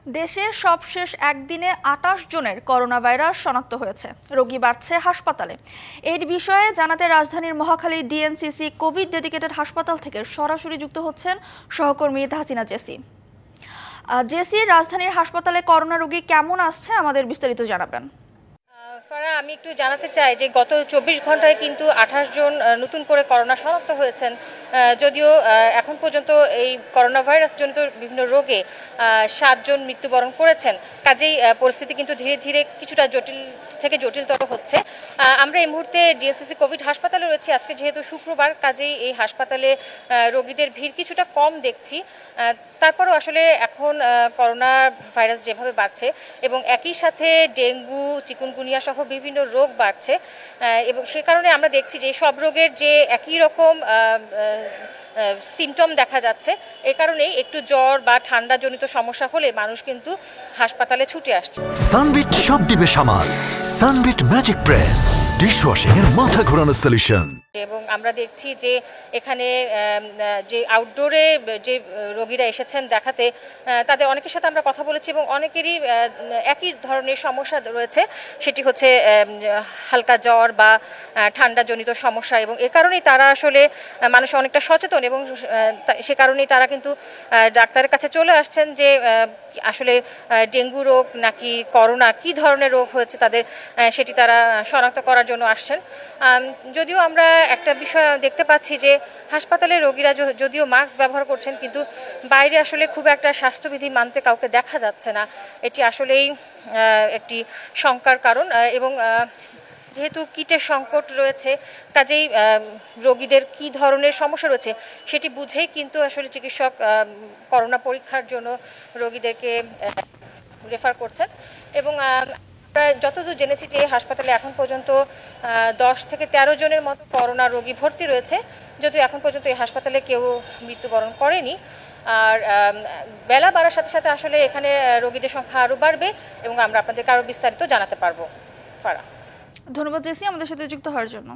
দেশে সবশেষ একদিনে ২৮ জনের করোনা ভাইরাস শনাক্ত হয়েছে, রোগী বাড়ছে হাসপাতালে। এই বিষয়ে জানাতে রাজধানীর মহাখালী ডিএনসিসি কোভিড ডেডিকেটেড হাসপাতাল থেকে সরাসরি যুক্ত হচ্ছেন সহকর্মী তাহসিনা জেসি। জেসি, রাজধানীর হাসপাতালে করোনা রোগী কেমন আসছে, আমাদের বিস্তারিত জানাবেন। ফারা, আমি একটু জানাতে চাই যে গত ২৪ ঘন্টায় কিন্তু ২৮ জন নতুন করে করোনা শনাক্ত হয়েছেন। যদিও এখন পর্যন্ত এই করোনা ভাইরাস জনিত বিভিন্ন রোগে ৭ জন মৃত্যুবরণ করেছেন। কাজেই পরিস্থিতি কিন্তু ধীরে ধীরে কিছুটা জটিল থেকে জটিলতর হচ্ছে। আমরা এই মুহূর্তে ডিএনসিসি কোভিড হাসপাতালে রয়েছি। আজকে যেহেতু শুক্রবার, কাজেই এই হাসপাতালে রোগীদের ভিড় কিছুটা কম দেখছি। তারপরও আসলে এখন করোনা ভাইরাস যেভাবে বাড়ছে এবং একই সাথে ডেঙ্গু, চিকুনগুনিয়া সহ বিভিন্ন রোগ বাড়ছে, এবং সে কারণে আমরা দেখছি যে সব রোগের যে একই রকম সিমটম দেখা যাচ্ছে। এই কারণেই একটু জ্বর বা ঠান্ডা জনিত সমস্যা হলে মানুষ কিন্তু হাসপাতালে ছুটে আসছে। সানবিট সব দিবে সামাল। সানবিট ম্যাজিক প্রেস ডিশওয়াশিং এর মাথা ঘোরানো সলিউশন। এবং আমরা দেখছি যে এখানে যে আউটডোরে যে রোগীরা এসেছেন দেখাতে, তাদের অনেকের সাথে আমরা কথা বলেছি এবং অনেকেরই একই ধরনের সমস্যা রয়েছে। সেটি হচ্ছে হালকা জ্বর বা ঠান্ডাজনিত সমস্যা, এবং এ কারণেই তারা আসলে মানুষ অনেকটা সচেতন, এবং সে কারণেই তারা কিন্তু ডাক্তারের কাছে চলে আসছেন যে আসলে ডেঙ্গু রোগ নাকি করোনা কী ধরনের রোগ হয়েছে তাদের, সেটি তারা শনাক্ত করার জন্য আসছেন। যদিও আমরা একটা বিষয় দেখতে পাচ্ছি যে হাসপাতালে রোগীরা যদিও মাস্ক ব্যবহার করছেন, কিন্তু বাইরে আসলে খুব একটা স্বাস্থ্যবিধি মানতে কাউকে দেখা যাচ্ছে না। এটি আসলেই একটি শঙ্কার কারণ, এবং যেহেতু কিটের সংকট রয়েছে, কাজেই রোগীদের কী ধরনের সমস্যা রয়েছে সেটি বুঝেই কিন্তু আসলে চিকিৎসক করোনা পরীক্ষার জন্য রোগীদেরকে রেফার করছেন। এবং যতদূর জেনেছি যে হাসপাতালে এখন পর্যন্ত 10 থেকে 13 জনের মতো করোনা রোগী ভর্তি রয়েছে, যদিও এখন পর্যন্ত এই হাসপাতালে কেউ মৃত্যুবরণ করেনি। আর বেলা বাড়ার সাথে সাথে আসলে এখানে রোগীদের সংখ্যা আরও বাড়বে, এবং আমরা আপনাদেরকে আরও বিস্তারিত জানাতে পারবো। ফারা, ধন্যবাদ জেসি আমাদের সাথে যুক্ত হওয়ার জন্য।